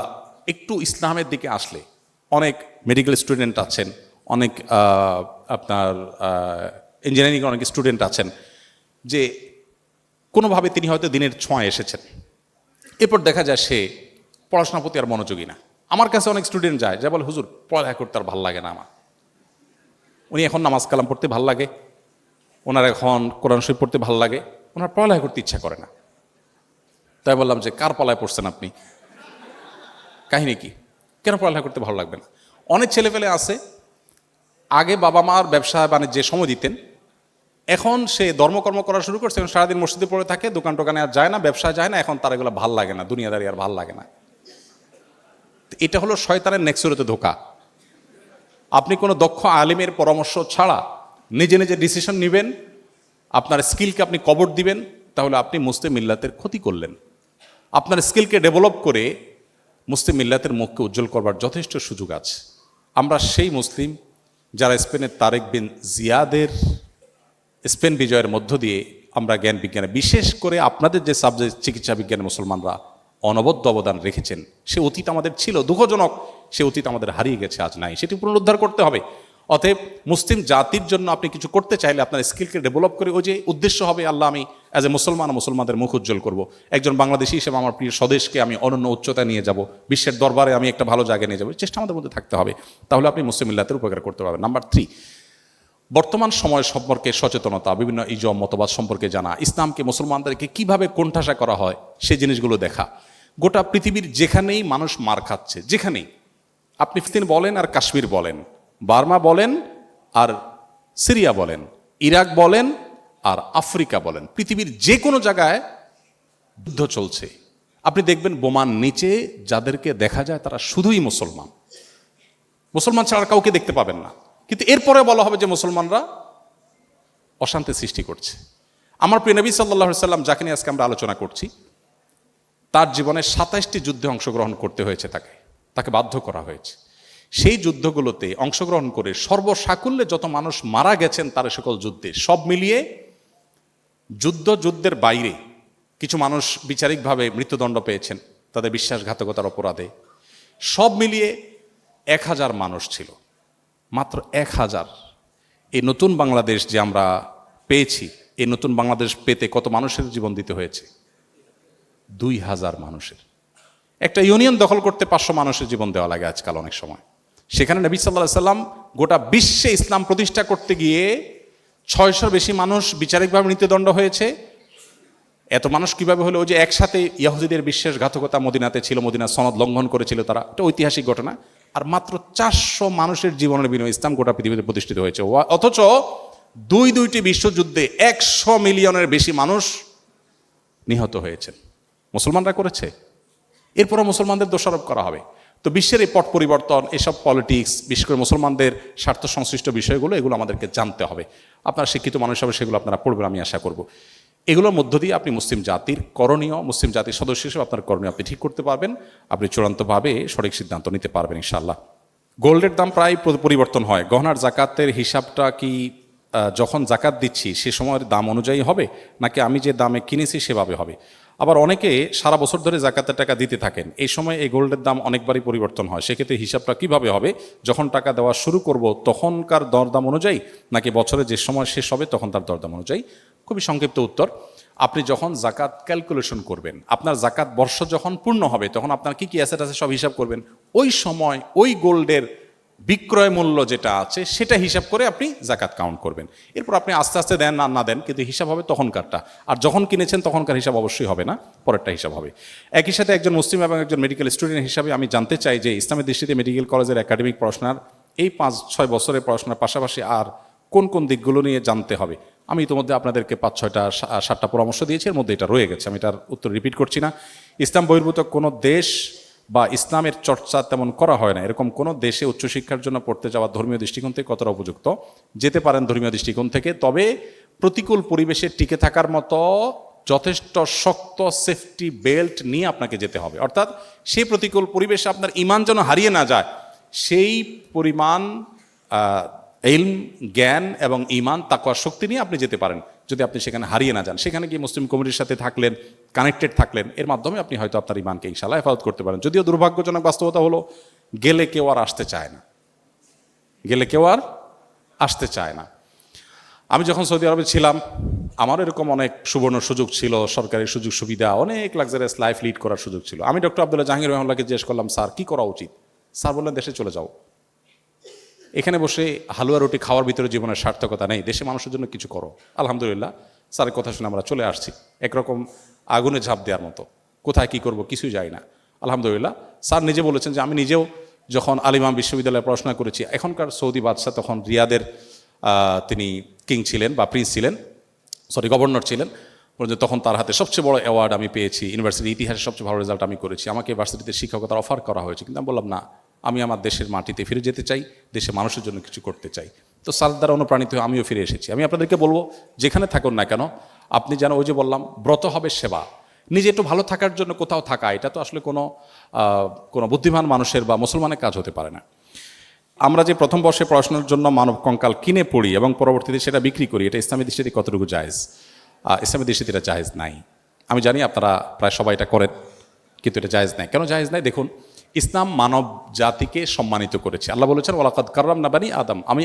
একটু ইসলামের দিকে আসলে, অনেক মেডিকেল স্টুডেন্ট আছেন, অনেক আপনার ইঞ্জিনিয়ারিং অনেক স্টুডেন্ট আছেন, যে কোনোভাবে তিনি হয়তো দিনের ছোঁয়ায় এসেছেন, এরপর দেখা যায় সে পড়াশোনার প্রতি আর মনোযোগী না। আমার কাছে অনেক স্টুডেন্ট যায়, যা বলে হুজুর পড়ালেখা করতে আর ভাল লাগে না আমার। উনি এখন নামাজ কালাম পড়তে ভাল লাগে, ওনার এখন কোরআন শরীফ পড়তে ভাল লাগে, ওনার পড়ালেখা করতে ইচ্ছা করে না। তাই বললাম যে কার পালায় পড়ছেন আপনি, কাহিনী কি, কেন পড়ালেখা করতে ভালো লাগবে না? অনেক ছেলেপেলে আছে, আগে বাবা মার ব্যবসা বাণিজ্যে সময় দিতেন, এখন সে ধর্মকর্ম করা শুরু করছে, এখন সারাদিন মসজিদে পড়ে থাকে, দোকান টোকানে আর যায় না, ব্যবসায় যায় না, এখন তার এগুলো ভাল লাগে না, দুনিয়াদারি আর ভাল লাগে না। এটা হলো শয়তানের নেক্সুরতে ধোকা। আপনি কোনো দক্ষ আলিমের পরামর্শ ছাড়া নিজে নিজে ডিসিশন নেবেন, আপনার স্কিলকে আপনি কবর দিবেন, তাহলে আপনি মুসলিম মিল্লাতের ক্ষতি করলেন। আপনার স্কিলকে ডেভেলপ করে মুসলিম মিল্লাতের মুখকে উজ্জ্বল করবার যথেষ্ট সুযোগ আছে। আমরা সেই মুসলিম যারা স্পেনের তারেক বিন জিয়াদের স্পেন বিজয়ের মধ্য দিয়ে আমরা জ্ঞান বিজ্ঞানে, বিশেষ করে আপনাদের যে সাবজেক্ট চিকিৎসা বিজ্ঞানে মুসলমানরা অনবদ্য অবদান রেখেছেন, সে অতীত আমাদের ছিল, দুঃখজনক সে অতীত আমাদের হারিয়ে গেছে, আজ নাই, সেটি পুনরুদ্ধার করতে হবে। অতএব মুসলিম জাতির জন্য আপনি কিছু করতে চাইলে আপনার স্কিলকে ডেভেলপ করে, ওই যে উদ্দেশ্য হবে আল্লাহ আমি অ্যাজ এ মুসলমান মুসলমানদের মুখ উজ্জ্বল করব, একজন বাংলাদেশি হিসেবে আমার প্রিয় স্বদেশকে আমি অনন্য উচ্চতায় নিয়ে যাব, বিশ্বের দরবারে আমি একটা ভালো জায়গায় নিয়ে যাবো, চেষ্টা আমাদের মধ্যে থাকতে হবে। তাহলে আপনি মুসলিম মিল্লাতের উপকার করতে পারবেন। নাম্বার 3, বর্তমান সময় সম্পর্কে সচেতনতা, বিভিন্ন ইজম মতবাদ সম্পর্কে জানা, ইসলামকে মুসলমানদেরকে কিভাবে কোণঠাসা করা হয় সেই জিনিসগুলো দেখা। গোটা পৃথিবীর যেখানেই মানুষ মার খাচ্ছে, যেখানেই আপনি ফিলিস্তিন বলেন আর কাশ্মীর বলেন, বার্মা বলেন আর সিরিয়া বলেন, ইরাক বলেন আর আফ্রিকা বলেন, পৃথিবীর যে কোনো জায়গায় যুদ্ধ চলছে। আপনি দেখবেন বোমার নিচে যাদেরকে দেখা যায় তারা শুধুই মুসলমান, মুসলমান ছাড়া কাউকে দেখতে পাবেন না। কিন্তু এরপরে বলা হবে যে মুসলমানরা অশান্তি সৃষ্টি করছে। আমার প্রিয় নবী সাল্লাল্লাহু আলাইহি সাল্লাম, যাকে নিয়ে আজকে আমরা আলোচনা করছি, তার জীবনে 27টি যুদ্ধে অংশগ্রহণ করতে হয়েছে, তাকে বাধ্য করা হয়েছে। সেই যুদ্ধগুলোতে অংশগ্রহণ করে সর্বসাকুল্যে যত মানুষ মারা গেছেন তার সকল যুদ্ধে, সব মিলিয়ে যুদ্ধের বাইরে কিছু মানুষ বিচারিকভাবে মৃত্যুদণ্ড পেয়েছেন তাদের বিশ্বাসঘাতকতার অপরাধে, সব মিলিয়ে 1000 মানুষ ছিল, মাত্র 1000। এই নতুন বাংলাদেশ যে আমরা পেয়েছি, এই নতুন বাংলাদেশ পেতে কত মানুষের জীবন দিতে হয়েছে? 2000 মানুষের। একটা ইউনিয়ন দখল করতে 500 মানুষের জীবন দেওয়া লাগে আজকাল অনেক সময়। সেখানে নবী সাল্লাল্লাহু আলাইহি সাল্লাম গোটা বিশ্বে ইসলাম প্রতিষ্ঠা করতে গিয়ে 600 বেশি মানুষ বিচারিকভাবে মৃত্যুদণ্ড হয়েছে। এত মানুষ কিভাবে হলো? ওই যে একসাথে ইহুদিদের বিশ্বাসঘাতকতা মদিনাতে ছিল, মদিনার সনদ লঙ্ঘন করেছিল তারা, এটা ঐতিহাসিক ঘটনা। আর মাত্র 400 মানুষের জীবনের বিনিময়ে ইসলাম গোটা পৃথিবীতে প্রতিষ্ঠিত হয়েছে। অথচ দুইটি বিশ্বযুদ্ধে 100 মিলিয়নের বেশি মানুষ নিহত হয়েছেন, মুসলমানরা করেছে। এরপরও মুসলমানদের দোষারোপ করা হবে। তো বিশ্বের এই পট পরিবর্তন, এসব পলিটিক্স, বিশেষ করে মুসলমানদের স্বার্থ সংশ্লিষ্ট বিষয়গুলো, এগুলো আমাদেরকে জানতে হবে। আপনারা শিক্ষিত মানুষ হিসাবে সেগুলো আপনারা পড়বেন, আমি আশা করব। এগুলোর মধ্য দিয়ে আপনি মুসলিম জাতির করণীয়, মুসলিম জাতির সদস্য হিসেবে আপনার করণীয় আপনি ঠিক করতে পারবেন, আপনি চূড়ান্তভাবে সঠিক সিদ্ধান্ত নিতে পারবেন ইনশাআল্লাহ। গোল্ডের দাম প্রায় পরিবর্তন হয়, গহনার জাকাতের হিসাবটা কি যখন জাকাত দিচ্ছি সে সময়ের দাম অনুযায়ী হবে, নাকি আমি যে দামে কিনেছি সেভাবে হবে? আবার অনেকে সারা বছর ধরে জাকাতের টাকা দিতে থাকেন, এই সময় এই গোল্ডের দাম অনেকবারই পরিবর্তন হয়, সেক্ষেত্রে হিসাবটা কিভাবে হবে? যখন টাকা দেওয়া শুরু করব তখনকার দরদাম অনুযায়ী, নাকি বছরে যে সময় শেষ হবে তখন তার দরদাম অনুযায়ী? খুবই সংক্ষিপ্ত উত্তর, আপনি যখন জাকাত ক্যালকুলেশন করবেন, আপনার জাকাত বর্ষ যখন পূর্ণ হবে তখন আপনার কি কি অ্যাসেট আছে সব হিসাব করবেন, ওই সময় ওই গোল্ডের বিক্রয় মূল্য যেটা আছে সেটা হিসাব করে আপনি জাকাত কাউন্ট করবেন। এরপর আপনি আস্তে আস্তে দেন না দেন, কিন্তু হিসাব হবে তখনকারটা। আর যখন কিনেছেন তখনকার হিসাব অবশ্যই হবে না, পরেরটা হিসাব হবে। একই সাথে একজন মুসলিম এবং একজন মেডিকেল স্টুডেন্ট হিসাবে আমি জানতে চাই যে ইসলামের দৃষ্টিতে মেডিকেল কলেজের একাডেমিক পড়াশোনার এই 5-6 বছরের পড়াশোনার পাশাপাশি আর কোন কোন দিকগুলো নিয়ে জানতে হবে? আমি ইতিমধ্যে আপনাদেরকে 5-6-7টা পরামর্শ দিয়েছি, এর মধ্যে এটা রয়ে গেছে, আমি এটার উত্তর রিপিট করছি না। ইসলাম বহির্ভূত কোনো দেশ বা ইসলামের চর্চা তেমন করা হয় না, এরকম কোনো দেশে উচ্চশিক্ষার জন্য পড়তে যাওয়া ধর্মীয় দৃষ্টিকোণ থেকে কতটা উপযুক্ত? যেতে পারেন ধর্মীয় দৃষ্টিকোণ থেকে, তবে প্রতিকূল পরিবেশে টিকে থাকার মতো যথেষ্ট শক্ত সেফটি বেল্ট নিয়ে আপনাকে যেতে হবে। অর্থাৎ সেই প্রতিকূল পরিবেশে আপনার ঈমান যেন হারিয়ে না যায়, সেই পরিমাণ ইলম, জ্ঞান এবং ঈমান, তাকওয়া, শক্তি নিয়ে আপনি যেতে পারেন। যদি আপনি সেখানে হারিয়ে না যান, সেখানে গিয়ে মুসলিম কমিউনিটির সাথে থাকলেন, কানেক্টেড থাকলেন, এর মাধ্যমে আপনি হয়তো আপনার ঈমানকে ইনশাআল্লাহ হেফাজত করতে পারেন। যদিও দুর্ভাগ্যজনক বাস্তবতা হলো গেলে কেউ আর আসতে চায় না। আমি যখন সৌদি আরবে ছিলাম, আমার এরকম অনেক সুবর্ণ সুযোগ ছিল, সরকারি সুযোগ সুবিধা, অনেক লাক্সারিয়াস লাইফ লিড করার সুযোগ ছিল। আমি ডক্টর আব্দুল্লাহ জাহাঙ্গীর রহমানকে জিজ্ঞেস করলাম, স্যার কি করা উচিত? স্যার বললেন, দেশে চলে যাও। এখানে বসে হালুয়া রুটি খাওয়ার ভিতরে জীবনের সার্থকতা নেই, দেশে মানুষের জন্য কিছু করো। আলহামদুলিল্লাহ, স্যারের কথা শুনে আমরা চলে আসছি, একরকম আগুনে ঝাঁপ দেওয়ার মতো, কোথায় কি করব কিছুই যায় না। আলহামদুলিল্লাহ, স্যার নিজে বলেছেন যে আমি নিজেও যখন আল ইমাম বিশ্ববিদ্যালয়ে পড়াশোনা করেছি, এখনকার সৌদি বাদশাহ তখন রিয়াদের তিনি কিং ছিলেন বা প্রিন্স ছিলেন, গভর্নর ছিলেন, তখন তার হাতে সবচেয়ে বড় অ্যাওয়ার্ড আমি পেয়েছি, ইউনিভার্সিটির ইতিহাসে সবচেয়ে ভালো রেজাল্ট আমি করেছি, আমাকে ভার্সিটিতে শিক্ষকতার অফার করা হয়েছে। কিন্তু আমি বললাম না, আমি আমার দেশের মাটিতে ফিরে যেতে চাই, দেশে মানুষের জন্য কিছু করতে চাই। তো স্যার দ্বারা অনুপ্রাণিত হয়ে আমিও ফিরে এসেছি। আমি আপনাদেরকে বলবো, যেখানে থাকুন না কেন, আপনি যেন ওই যে বললাম ব্রত হবে সেবা, নিজে একটু ভালো থাকার জন্য কোথাও থাকা, এটা তো আসলে কোনো বুদ্ধিমান মানুষের বা মুসলমানের কাজ হতে পারে না। আমরা যে প্রথম বর্ষে পড়াশোনার জন্য মানব কঙ্কাল কিনে পড়ি এবং পরবর্তীতে সেটা বিক্রি করি, এটা ইসলামী দৃষ্টিতে কতটুকু জায়েজ? ইসলামী দৃষ্টিতে এটা জায়েজ নাই। আমি জানি আপনারা প্রায় সবাই এটা করেন, কিন্তু এটা জায়েজ নাই। কেন জায়েজ নাই? দেখুন, ইসলাম মানব জাতিকে সম্মানিত করেছে। আল্লাহ বলেছেন ওয়ালাকাদ কাররামনা বানি আদম, আমি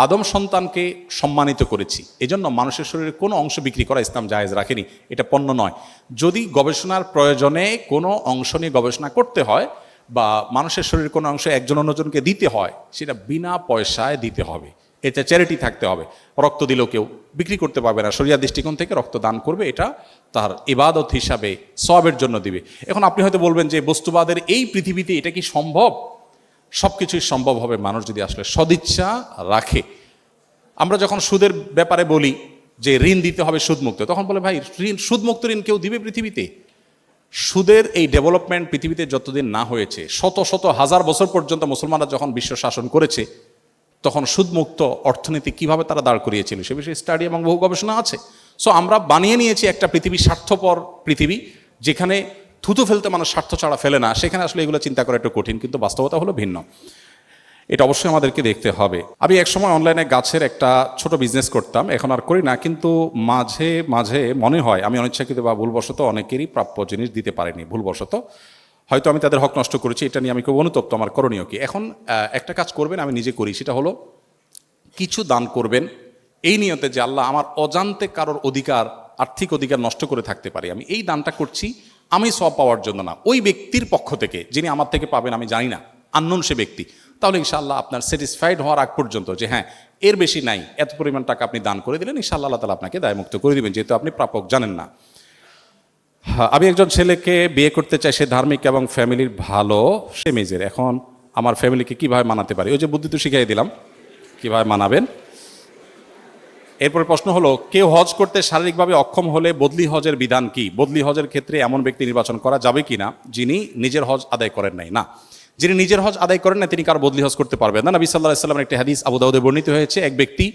আদম সন্তানকে সম্মানিত করেছি। এজন্য মানুষের শরীরে কোনো অংশ বিক্রি করা ইসলাম জায়েজ রাখেনি, এটা পণ্য নয়। যদি গবেষণার প্রয়োজনে কোনো অংশ নিয়ে গবেষণা করতে হয় বা মানুষের শরীরের কোনো অংশ একজন অন্যজনকে দিতে হয়, সেটা বিনা পয়সায় দিতে হবে, এটা চ্যারিটি থাকতে হবে। রক্ত দিলেও কেউ বিক্রি করতে পারবে না, শরিয়া দৃষ্টিকোণ থেকে রক্ত দান করবে, এটা তার ইবাদত হিসাবে সওয়াবের জন্য দিবে। এখন আপনি হয়তো বলবেন যে বস্তুবাদের এই পৃথিবীতে এটা কি সম্ভব? সব কিছুই সম্ভব হবে মানুষ যদি আসলে সদিচ্ছা রাখে। আমরা যখন সুদের ব্যাপারে বলি যে ঋণ দিতে হবে সুদমুক্ত, তখন বলে ভাই সুদমুক্ত ঋণ কেউ দিবে পৃথিবীতে? সুদের এই ডেভেলপমেন্ট পৃথিবীতে যতদিন না হয়েছে, শত শত হাজার বছর পর্যন্ত মুসলমানরা যখন বিশ্ব শাসন করেছে, তখন সুদমুক্ত অর্থনীতি কিভাবে তারা দাঁড় করিয়েছিল সে বিষয়ে স্টাডি এবং বহু গবেষণা আছে। সো আমরা বানিয়ে নিয়েছি একটা পৃথিবী, স্বার্থপর পৃথিবী, যেখানে থুতু ফেলতে মানুষ স্বার্থ ছাড়া ফেলে না। সেখানে আসলে এগুলো চিন্তা করা একটু কঠিন, কিন্তু বাস্তবতা হলো ভিন্ন। এটা অবশ্যই আমাদেরকে দেখতে হবে। আমি একসময় অনলাইনে গাছের একটা ছোট বিজনেস করতাম, এখন আর করি না, কিন্তু মাঝে মাঝে মনে হয় আমি অনিচ্ছাকৃত বা ভুলবশত অনেকেরই প্রাপ্য জিনিস দিতে পারিনি, ভুলবশত হয়তো আমি তাদের হক নষ্ট করেছি। এটা নিয়ে আমি খুব অনুতপ্ত। আমার করণীয় কি? এখন একটা কাজ করবেন, আমি নিজে করি, সেটা হলো কিছু দান করবেন এই নিয়তে যে আল্লাহ আমার অজান্তে কারোর অধিকার, আর্থিক অধিকার নষ্ট করে থাকতে পারি, আমি এই দানটা করছি আমি সওয়াব পাওয়ার জন্য না, ওই ব্যক্তির পক্ষ থেকে যিনি আমার থেকে পাবেন আমি জানি না, আননোন সে ব্যক্তি। তাহলে ইনশাআল্লাহ আপনার স্যাটিসফাইড হওয়ার আগ পর্যন্ত যে হ্যাঁ এর বেশি নাই, এত পরিমাণ টাকা আপনি দান করে দিলেন, ইনশাআল্লাহ আল্লাহ তাআলা আপনাকে দায়মুক্ত করে দিবেন, যেহেতু আপনি প্রাপক জানেন না। আমি একজন ছেলেকে বিয়ে করতে চাই, সে ধার্মিক এবং ফ্যামিলির ভালো, সে মেজের। এখন আমার ফ্যামিলিকে কিভাবে মানাতে পারি? ওই যে বুদ্ধি তো শিখিয়ে দিলাম, কিভাবে মানাবেন। এরপরে প্রশ্ন হলো, কেউ হজ করতে শারীরিকভাবে অক্ষম হলে বদলি হজের বিধান কি? বদলি হজের ক্ষেত্রে এমন ব্যক্তি নির্বাচন করা যাবে কি না যিনি নিজের হজ আদায় করেন নাই? না, যিনি নিজের হজ আদায় করেন না তিনি কার বদলি হজ করতে পারবেন না। নবী সাল্লাল্লাহু আলাইহি ওয়াসাল্লামের একটি হাদিস আবু দাউদে বর্ণিত হয়েছে, এক ব্যক্তি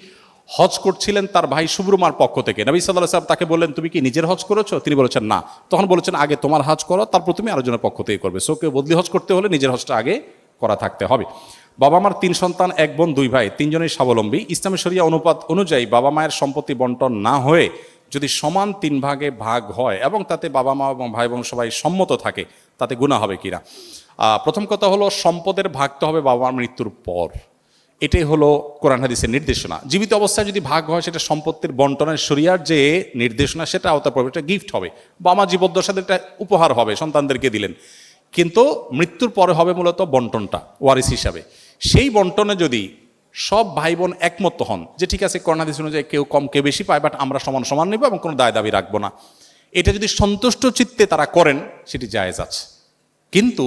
হজ করছিলেন তার ভাই সুব্রমার পক্ষ থেকে। নবী সাল্লাল্লাহু আলাইহি ওয়াসাল্লাম তাকে বললেন, তুমি কি নিজের হজ করেছো? তিনি বলেছেন না। তখন বলেছেন, আগে তোমার হজ করো, তারপর তুমি আরেকজনের পক্ষ থেকে করবে। সো কেউ বদলি হজ করতে হলে নিজের হজটা আগে করা থাকতে হবে। বাবা মার 3 সন্তান, 1 বোন 2 ভাই, 3 জনই স্বাবলম্বী। ইসলামী শরিয়া অনুপাত অনুযায়ী বাবা মায়ের সম্পত্তি বন্টন না হয়ে যদি সমান 3 ভাগে ভাগ হয় এবং তাতে বাবা মা এবং ভাই বোন সবাই সম্মত থাকে, তাতে গুনাহ হবে কিনা? প্রথম কথা হলো, সম্পদের ভাগ তো হবে বাবা মার মৃত্যুর পর, এটাই হলো কোরআন হাদিসের নির্দেশনা। জীবিত অবস্থায় যদি ভাগ হয় সেটা সম্পত্তির বন্টনের শরিয়ার যে নির্দেশনা সেটা আওতা পড়বে, এটা গিফট হবে, বাবা জীবদ্দশাতে একটা উপহার হবে, সন্তানদেরকে দিলেন। কিন্তু মৃত্যুর পরে হবে মূলত বন্টনটা ওয়ারিস হিসাবে। সেই বন্টনে যদি সব ভাই বোন একমত হন যে ঠিক আছে কোরআন হাদিস অনুযায়ী কেউ কম কেউ বেশি পায়, বাট আমরা সমান সমান নেব এবং কোনো দায় দাবি রাখবো না, এটা যদি সন্তুষ্ট চিত্তে তারা করেন সেটি জায়েজ আছে। কিন্তু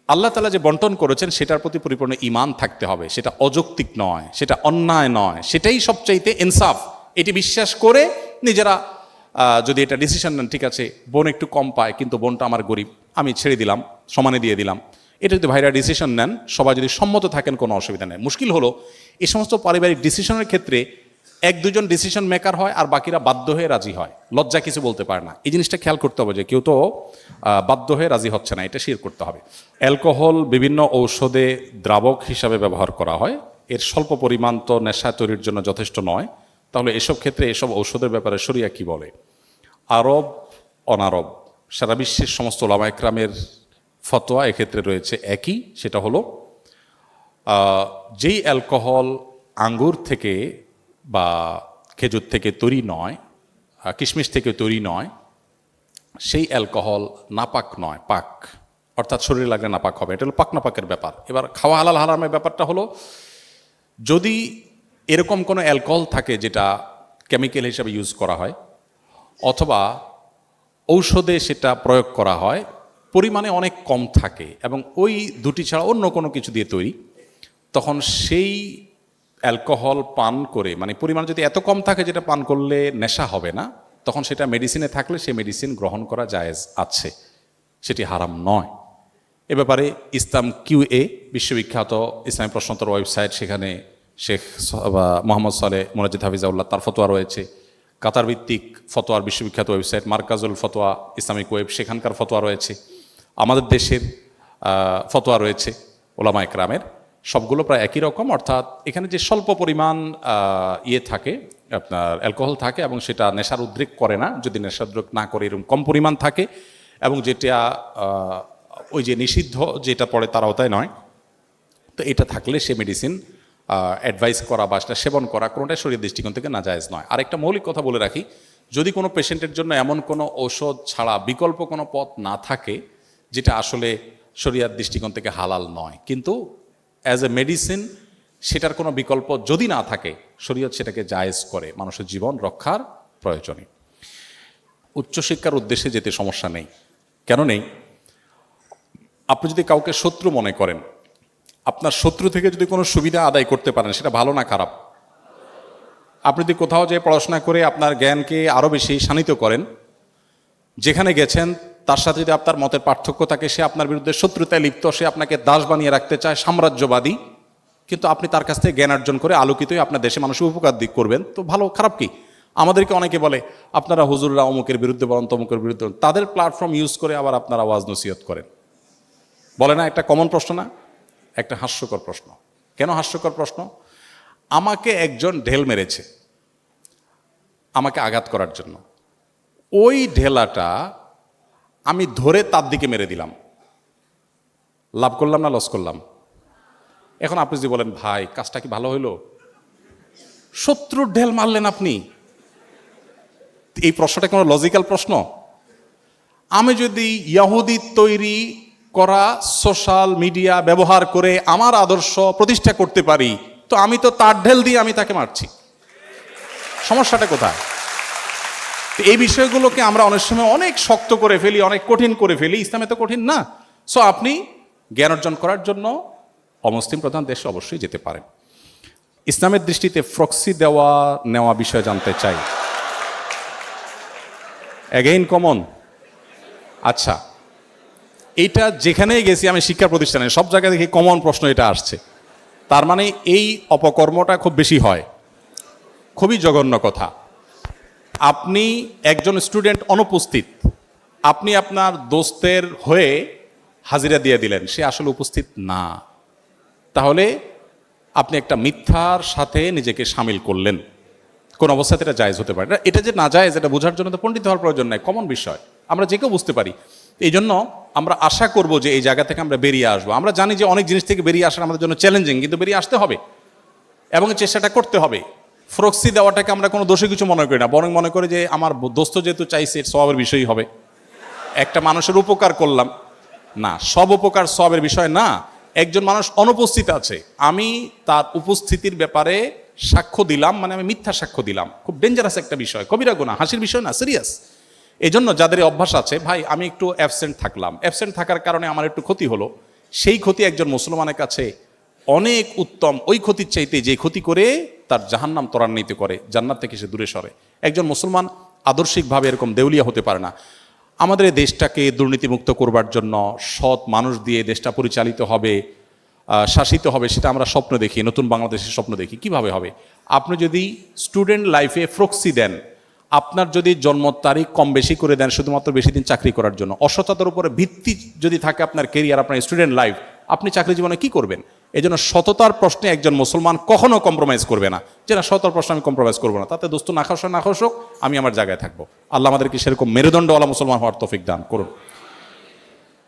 আল্লাহ তাআলা যে বন্টন করেছেন সেটার প্রতি পরিপূর্ণ ঈমান থাকতে হবে, সেটা অযৌক্তিক নয়, সেটা অন্যায় নয়, সেটাই সবচাইতে ইনসাফ। এটি বিশ্বাস করে নিজেরা যদি এটা ডিসিশন নেন, ঠিক আছে বোন একটু কম পায় কিন্তু বোনটা আমার গরিব, আমি ছেড়ে দিলাম, সমানে দিয়ে দিলাম, এটা যদি ভাইরা ডিসিশন নেন, সবাই যদি সম্মত থাকেন, কোনো অসুবিধা নেই। মুশকিল হলো এই সমস্ত পারিবারিক ডিসিশনের ক্ষেত্রে 1-2 জন ডিসিশন মেকার হয় আর বাকিরা বাধ্য হয়ে রাজি হয়, লজ্জা কিছু বলতে পারে না। এই জিনিসটা খেয়াল করতে হবে যে কেউ তো বাধ্য হয়ে রাজি হচ্ছে না, এটা শির করতে হবে। অ্যালকোহল বিভিন্ন ঔষধে দ্রাবক হিসাবে ব্যবহার করা হয়, এর স্বল্প পরিমাণ তো নেশা তৈরির জন্য যথেষ্ট নয়। তাহলে এসব ক্ষেত্রে এসব ঔষধের ব্যাপারে শরিয়া কি বলে? আরব অনারব সারা বিশ্বের সমস্ত উলামা ইকরামের ফতোয়া এক্ষেত্রে রয়েছে একই, সেটা হলো যেই অ্যালকোহল আঙ্গুর থেকে বা খেজুর থেকে তৈরি নয়, কিশমিশ থেকে তৈরি নয়, সেই অ্যালকোহল নাপাক নয়, পাক, অর্থাৎ শরীরে লাগলে নাপাক হবে। এটা হলো পাক নাপাকের ব্যাপার। এবার খাওয়া হালাল হারামের ব্যাপারটা হলো, যদি এরকম কোনো অ্যালকোহল থাকে যেটা কেমিক্যাল হিসাবে ইউজ করা হয় অথবা ঔষধে সেটা প্রয়োগ করা হয়, পরিমাণে অনেক কম থাকে এবং ওই দুটি ছাড়া অন্য কোনো কিছু দিয়ে তৈরি, তখন সেই অ্যালকোহল পান করে, মানে পরিমাণ যদি এত কম থাকে যেটা পান করলে নেশা হবে না, তখন সেটা মেডিসিনে থাকলে সেই মেডিসিন গ্রহণ করা জায়েজ আছে, সেটি হারাম নয়। এ ব্যাপারে ইসলাম কিউএ বিশ্ববিখ্যাত ইসলামী প্রশ্নোত্তর ওয়েবসাইট, সেখানে শেখ মোহাম্মদ সালেহ মুনাজ্জিদ হাফিজাউল্লাহ তার ফতোয়া রয়েছে। কাতার ভিত্তিক ফতোয়ার বিশ্ববিখ্যাত ওয়েবসাইট মার্কাজুল ফতোয়া ইসলামিক ওয়েব, সেখানকার ফতোয়া রয়েছে। আমাদের দেশের ফতোয়া রয়েছে ওলামা ইকরামের, সবগুলো প্রায় একই রকম। অর্থাৎ এখানে যে স্বল্প পরিমাণ থাকে, আপনার অ্যালকোহল থাকে এবং সেটা নেশার উদ্রেক করে না, যদি নেশার উদ্রেক না করে এরকম কম পরিমাণ থাকে, এবং যেটা ওই যে নিষিদ্ধ যেটা পড়ে তার আওতায় নয়। তো এটা থাকলে সে মেডিসিন অ্যাডভাইস করা বা সেটা সেবন করা কোনোটাই শরীরের দৃষ্টিকোণ থেকে নাজায়েজ নয়। আরেকটা মৌলিক কথা বলে রাখি, যদি কোনো পেশেন্টের জন্য এমন কোনো ঔষধ ছাড়া বিকল্প কোনো পথ না থাকে যেটা আসলে শরীয়ত দৃষ্টিকোণ থেকে হালাল নয়, কিন্তু অ্যাজ এ মেডিসিন সেটার কোনো বিকল্প যদি না থাকে, শরীয়ত সেটাকে জায়েজ করে মানুষের জীবন রক্ষার প্রয়োজনে। উচ্চশিক্ষার উদ্দেশ্যে যেতে সমস্যা নেই। কেন নেই? আপনি যদি কাউকে শত্রু মনে করেন, আপনার শত্রু থেকে যদি কোনো সুবিধা আদায় করতে পারেন, সেটা ভালো না খারাপ? আপনি যদি কোথাও যে পড়াশোনা করে আপনার জ্ঞানকে আরও বেশি শানিত করেন, যেখানে গেছেন তার সাথে যদি আপনার মতের পার্থক্য থাকে, সে আপনার বিরুদ্ধে শত্রুতায় লিপ্ত, সে আপনাকে দাস বানিয়ে রাখতে চায়, সাম্রাজ্যবাদী, কিন্তু আপনি তার কাছ থেকে জ্ঞান অর্জন করে আলোকিত হয়ে আপনার দেশে মানুষের উপকার দিক করবেন, তো ভালো খারাপ কি? আমাদেরকে অনেকে বলে আপনারা হুজুররা অমুকের বিরুদ্ধে বলেন, তমুকের বিরুদ্ধে, তাদের প্ল্যাটফর্ম ইউজ করে আবার আপনারা ওয়াজ নসিহত করেন। বলে না একটা কমন প্রশ্ন না? একটা হাস্যকর প্রশ্ন। কেন হাস্যকর প্রশ্ন? আমাকে একজন ঢেল মেরেছে আমাকে আঘাত করার জন্য, ওই ঢেলাটা আমি ধরে তার দিকে মেরে দিলাম, লাভ করলাম না লস করলাম? এখন আপনি যদি বলেন ভাই কাজটা কি ভালো হইল, শত্রুর ঢেল মারলেন আপনি, এই প্রশ্নটা কোনো লজিক্যাল প্রশ্ন? আমি যদি ইয়াহুদি তৈরি করা সোশ্যাল মিডিয়া ব্যবহার করে আমার আদর্শ প্রতিষ্ঠা করতে পারি, তো আমি তো তার ঢেল দিয়ে আমি তাকে মারছি, সমস্যাটা কোথায়? এই বিষয়গুলোকে আমরা অনেক সময় অনেক শক্ত করে ফেলি, অনেক কঠিন করে ফেলি। ইসলামে তো কঠিন না। সো আপনি জ্ঞান অর্জন করার জন্য অমুসলিম প্রধান দেশে অবশ্যই যেতে পারেন। ইসলামের দৃষ্টিতে প্রক্সি দেওয়া নেওয়া বিষয় জানতে চাই। Again common. আচ্ছা, এইটা যেখানেই গেছি আমি শিক্ষা প্রতিষ্ঠানে সব জায়গায় দেখি কমন প্রশ্ন এটা আসছে, তার মানে এই অপকর্মটা খুব বেশি হয়। খুবই জঘন্য কথা। আপনি একজন স্টুডেন্ট অনুপস্থিত, আপনি আপনার দোস্তের হয়ে হাজিরা দিয়ে দিলেন, সে আসলে উপস্থিত না, তাহলে আপনি একটা মিথ্যার সাথে নিজেকে সামিল করলেন। কোন অবস্থাতে এটা জায়েজ হতে পারে না। এটা যে না জায়েজ এটা বোঝার জন্য তো পণ্ডিত হওয়ার প্রয়োজন নাই, কমন বিষয়, আমরা যে কেউ বুঝতে পারি। এই জন্য আমরা আশা করব যে এই জায়গা থেকে আমরা বেরিয়ে আসবো। আমরা জানি যে অনেক জিনিস থেকে বেরিয়ে আসার আমাদের জন্য চ্যালেঞ্জিং, কিন্তু বেরিয়ে আসতে হবে এবং চেষ্টাটা করতে হবে। প্রক্সি দেওয়াটাকে আমরা কোনো দোষে কিছু মনে করি না, বরং মনে করি যে আমার দোস্ত যেহেতু চাইছে সওয়াবের বিষয়ই হবে, একটা মানুষের উপকার করলাম। না, সব উপকার সওয়াবের বিষয় না। একজন মানুষ অনুপস্থিত আছে, আমি তার উপস্থিতির ব্যাপারে সাক্ষ্য দিলাম, মানে আমি মিথ্যা সাক্ষ্য দিলাম, খুব ডেঞ্জারাস একটা বিষয়, কবিরা গুনাহ, হাসির বিষয় না, সিরিয়াস। এই জন্য যাদের অভ্যাস আছে, ভাই আমি একটু অ্যাবসেন্ট থাকলাম, অ্যাবসেন্ট থাকার কারণে আমার একটু ক্ষতি হলো, সেই ক্ষতি একজন মুসলমানের কাছে অনেক উত্তম ওই ক্ষতির চাইতে যে ক্ষতি করে তার জাহান্নাম ত্বরান্বিত করে, জান্নাত থেকে সে দূরে সরে। একজন মুসলমান আদর্শিকভাবে এরকম দেউলিয়া হতে পারে না। আমাদের এই দেশটাকে দুর্নীতিমুক্ত করবার জন্য সৎ মানুষ দিয়ে দেশটা পরিচালিত হবে, শাসিত হবে, সেটা আমরা স্বপ্ন দেখি, নতুন বাংলাদেশের স্বপ্ন দেখি। কিভাবে হবে? আপনি যদি স্টুডেন্ট লাইফে প্রক্সি দেন, আপনার যদি জন্ম তারিখ কম বেশি করে দেন শুধুমাত্র বেশি দিন চাকরি করার জন্য, অসততার উপরে ভিত্তি যদি থাকে আপনার কেরিয়ার, আপনার স্টুডেন্ট লাইফ, আপনি চাকরি জীবনে কি করবেন? এই জন্য সততার প্রশ্নে একজন মুসলমান কখনো কম্প্রোমাইজ করবে না, যে না সততার প্রশ্নে আমি কম্প্রোমাইজ করবো না, তাতে দোস্ত না খাওয়া না খাওয়া, আমি আমার জায়গায় থাকবো। আল্লাহ আমাদেরকে সেরকম মেরুদণ্ডওয়ালা মুসলমান হওয়ার তৌফিক দান করুন।